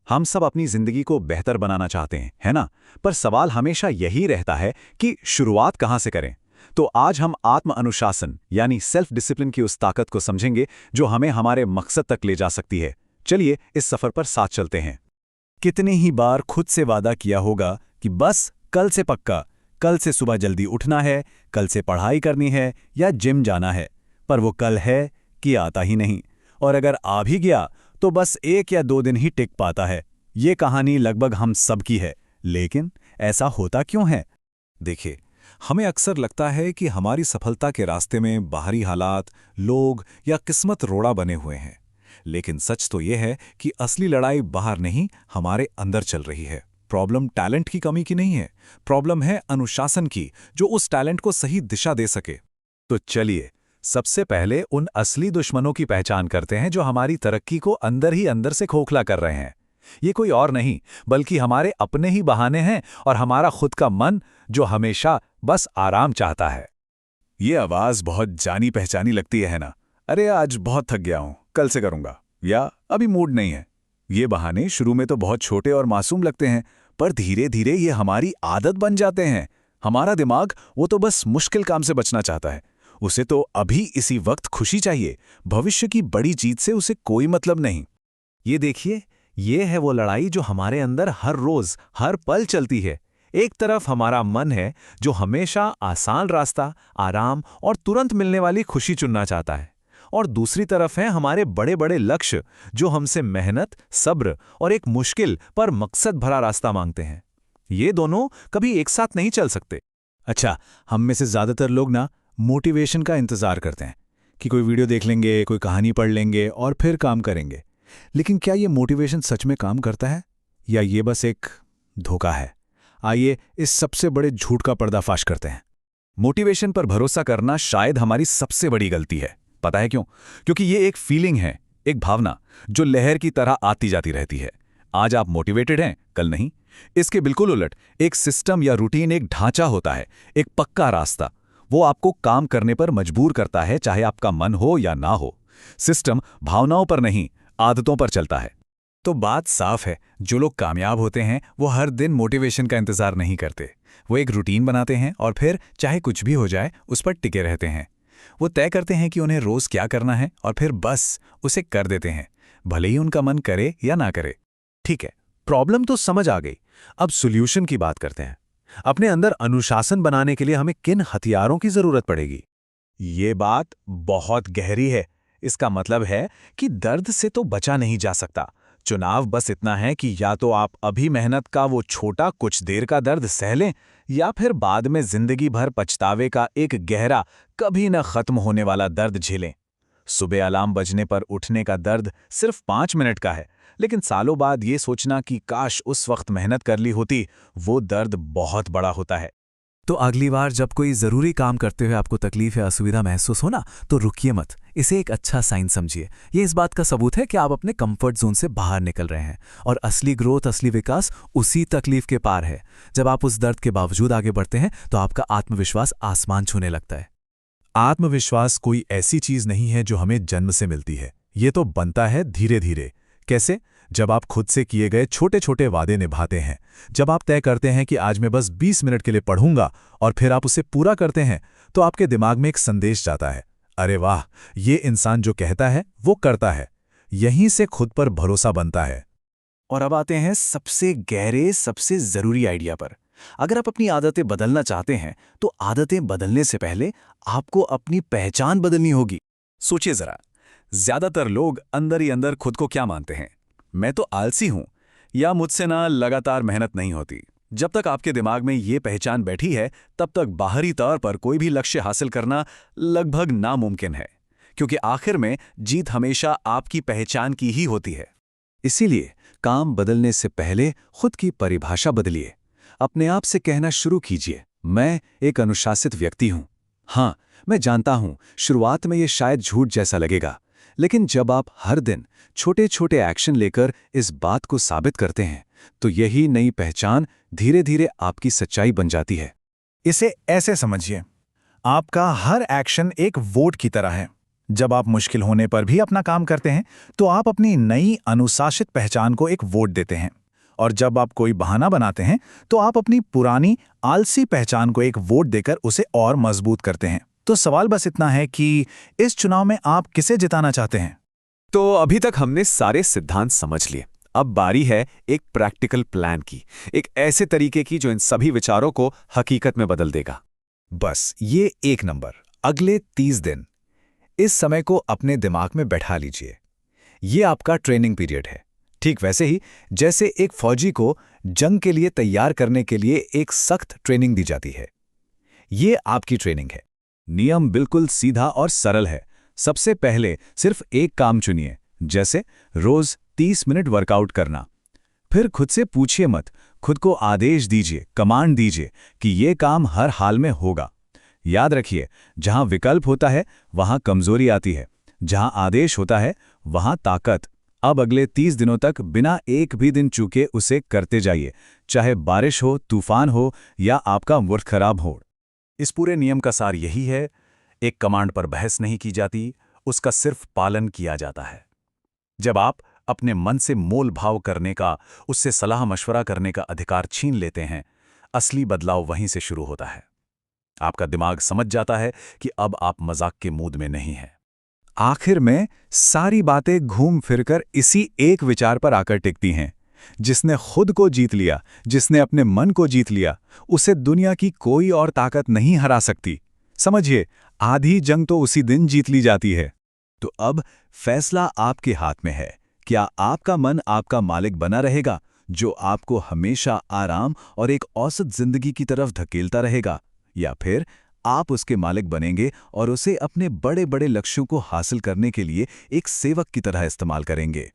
हम सब अपनी जिंदगी को बेहतर बनाना चाहते हैं, है ना? पर सवाल हमेशा यही रहता है कि शुरुआत कहाँ से करें। तो आज हम आत्म अनुशासन यानी सेल्फ डिसिप्लिन की उस ताकत को समझेंगे जो हमें हमारे मकसद तक ले जा सकती है। चलिए इस सफर पर साथ चलते हैं। कितनी ही बार खुद से वादा किया होगा कि बस कल से पक्का, कल से सुबह जल्दी उठना है, कल से पढ़ाई करनी है या जिम जाना है, पर वो कल है कि आता ही नहीं। और अगर आ भी गया तो बस 1 या 2 दिन ही टिक पाता है। ये कहानी लगभग हम सबकी है, लेकिन ऐसा होता क्यों है? देखिए, हमें अक्सर लगता है कि हमारी सफलता के रास्ते में बाहरी हालात, लोग या किस्मत रोड़ा बने हुए हैं। लेकिन सच तो यह है कि असली लड़ाई बाहर नहीं, हमारे अंदर चल रही है। प्रॉब्लम टैलेंट की कमी की नहीं है, प्रॉब्लम है अनुशासन की, जो उस टैलेंट को सही दिशा दे सके। तो चलिए सबसे पहले उन असली दुश्मनों की पहचान करते हैं जो हमारी तरक्की को अंदर ही अंदर से खोखला कर रहे हैं। ये कोई और नहीं बल्कि हमारे अपने ही बहाने हैं और हमारा खुद का मन जो हमेशा बस आराम चाहता है। ये आवाज बहुत जानी पहचानी लगती है ना? अरे आज बहुत थक गया हूं, कल से करूंगा, या अभी मूड नहीं है। ये बहाने शुरू में तो बहुत छोटे और मासूम लगते हैं, पर धीरे धीरे ये हमारी आदत बन जाते हैं। हमारा दिमाग वो तो बस मुश्किल काम से बचना चाहता है। उसे तो अभी इसी वक्त खुशी चाहिए, भविष्य की बड़ी जीत से उसे कोई मतलब नहीं। ये देखिए, ये है वो लड़ाई जो हमारे अंदर हर रोज हर पल चलती है। एक तरफ हमारा मन है जो हमेशा आसान रास्ता, आराम और तुरंत मिलने वाली खुशी चुनना चाहता है, और दूसरी तरफ है हमारे बड़े बड़े लक्ष्य जो हमसे मेहनत, सब्र और एक मुश्किल पर मकसद भरा रास्ता मांगते हैं। ये दोनों कभी एक साथ नहीं चल सकते। अच्छा, हम में से ज्यादातर लोग ना मोटिवेशन का इंतजार करते हैं कि कोई वीडियो देख लेंगे, कोई कहानी पढ़ लेंगे और फिर काम करेंगे। लेकिन क्या ये मोटिवेशन सच में काम करता है, या ये बस एक धोखा है? आइए इस सबसे बड़े झूठ का पर्दाफाश करते हैं। मोटिवेशन पर भरोसा करना शायद हमारी सबसे बड़ी गलती है। पता है क्यों? क्योंकि ये एक फीलिंग है, एक भावना जो लहर की तरह आती जाती रहती है। आज आप मोटिवेटेड हैं, कल नहीं। इसके बिल्कुल उलट एक सिस्टम या रूटीन, एक ढांचा होता है, एक पक्का रास्ता। वो आपको काम करने पर मजबूर करता है, चाहे आपका मन हो या ना हो। सिस्टम भावनाओं पर नहीं, आदतों पर चलता है। तो बात साफ है, जो लोग कामयाब होते हैं वो हर दिन मोटिवेशन का इंतजार नहीं करते। वो एक रूटीन बनाते हैं और फिर चाहे कुछ भी हो जाए उस पर टिके रहते हैं। वो तय करते हैं कि उन्हें रोज क्या करना है और फिर बस उसे कर देते हैं, भले ही उनका मन करे या ना करे। ठीक है, प्रॉब्लम तो समझ आ गई। अब सॉल्यूशन की बात करते हैं। अपने अंदर अनुशासन बनाने के लिए हमें किन हथियारों की जरूरत पड़ेगी? ये बात बहुत गहरी है। इसका मतलब है कि दर्द से तो बचा नहीं जा सकता। चुनाव बस इतना है कि या तो आप अभी मेहनत का वो छोटा कुछ देर का दर्द सह लें, या फिर बाद में जिंदगी भर पछतावे का एक गहरा, कभी न खत्म होने वाला दर्द झेलें। सुबह अलार्म बजने पर उठने का दर्द सिर्फ 5 मिनट का है, लेकिन सालों बाद ये सोचना कि काश उस वक्त मेहनत कर ली होती, वो दर्द बहुत बड़ा होता है। तो अगली बार जब कोई जरूरी काम करते हुए आपको तकलीफ या असुविधा महसूस हो ना, तो रुकिए मत। इसे एक अच्छा साइन समझिए। ये इस बात का सबूत है कि आप अपने कंफर्ट जोन से बाहर निकल रहे हैं, और असली ग्रोथ, असली विकास उसी तकलीफ के पार है। जब आप उस दर्द के बावजूद आगे बढ़ते हैं तो आपका आत्मविश्वास आसमान छूने लगता है। आत्मविश्वास कोई ऐसी चीज नहीं है जो हमें जन्म से मिलती है। ये तो बनता है धीरे धीरे। कैसे? जब आप खुद से किए गए छोटे छोटे वादे निभाते हैं, जब आप तय करते हैं कि आज मैं बस 20 मिनट के लिए पढ़ूंगा और फिर आप उसे पूरा करते हैं, तो आपके दिमाग में एक संदेश जाता है, अरे वाह, ये इंसान जो कहता है वो करता है। यहीं से खुद पर भरोसा बनता है। और अब आते हैं सबसे गहरे, सबसे जरूरी आइडिया पर। अगर आप अपनी आदतें बदलना चाहते हैं तो आदतें बदलने से पहले आपको अपनी पहचान बदलनी होगी। सोचिए जरा, ज्यादातर लोग अंदर ही अंदर खुद को क्या मानते हैं? मैं तो आलसी हूं, या मुझसे ना लगातार मेहनत नहीं होती। जब तक आपके दिमाग में ये पहचान बैठी है, तब तक बाहरी तौर पर कोई भी लक्ष्य हासिल करना लगभग नामुमकिन है, क्योंकि आखिर में जीत हमेशा आपकी पहचान की ही होती है। इसीलिए काम बदलने से पहले खुद की परिभाषा बदलिए। अपने आप से कहना शुरू कीजिए, मैं एक अनुशासित व्यक्ति हूं। हाँ, मैं जानता हूं शुरुआत में ये शायद झूठ जैसा लगेगा, लेकिन जब आप हर दिन छोटे छोटे एक्शन लेकर इस बात को साबित करते हैं, तो यही नई पहचान धीरे धीरे आपकी सच्चाई बन जाती है। इसे ऐसे समझिए, आपका हर एक्शन एक वोट की तरह है। जब आप मुश्किल होने पर भी अपना काम करते हैं तो आप अपनी नई अनुशासित पहचान को एक वोट देते हैं, और जब आप कोई बहाना बनाते हैं तो आप अपनी पुरानी आलसी पहचान को एक वोट देकर उसे और मजबूत करते हैं। तो सवाल बस इतना है कि इस चुनाव में आप किसे जिताना चाहते हैं? तो अभी तक हमने सारे सिद्धांत समझ लिए। अब बारी है एक प्रैक्टिकल प्लान की, एक ऐसे तरीके की जो इन सभी विचारों को हकीकत में बदल देगा। बस ये 1 नंबर, अगले 30 दिन इस समय को अपने दिमाग में बैठा लीजिए। ये आपका ट्रेनिंग पीरियड है, ठीक वैसे ही जैसे एक फौजी को जंग के लिए तैयार करने के लिए एक सख्त ट्रेनिंग दी जाती है। ये आपकी ट्रेनिंग है। नियम बिल्कुल सीधा और सरल है। सबसे पहले सिर्फ एक काम चुनिए, जैसे रोज 30 मिनट वर्कआउट करना। फिर खुद से पूछिए मत, खुद को आदेश दीजिए, कमांड दीजिए कि ये काम हर हाल में होगा। याद रखिए, जहां विकल्प होता है वहां कमजोरी आती है, जहां आदेश होता है वहां ताकत। अब अगले 30 दिनों तक बिना एक भी दिन चूके उसे करते जाइए, चाहे बारिश हो, तूफान हो या आपका मूड खराब हो। इस पूरे नियम का सार यही है, एक कमांड पर बहस नहीं की जाती, उसका सिर्फ पालन किया जाता है। जब आप अपने मन से मोल भाव करने का, उससे सलाह मशवरा करने का अधिकार छीन लेते हैं, असली बदलाव वहीं से शुरू होता है। आपका दिमाग समझ जाता है कि अब आप मजाक के मूड में नहीं हैं। आखिर में सारी बातें घूम फिरकर इसी एक विचार पर आकर टिकती हैं, जिसने खुद को जीत लिया, जिसने अपने मन को जीत लिया, उसे दुनिया की कोई और ताकत नहीं हरा सकती। समझिए, आधी जंग तो उसी दिन जीत ली जाती है। तो अब फैसला आपके हाथ में है। क्या आपका मन आपका मालिक बना रहेगा, जो आपको हमेशा आराम और एक औसत जिंदगी की तरफ धकेलता रहेगा, या फिर आप उसके मालिक बनेंगे और उसे अपने बड़े बड़े लक्ष्यों को हासिल करने के लिए एक सेवक की तरह इस्तेमाल करेंगे?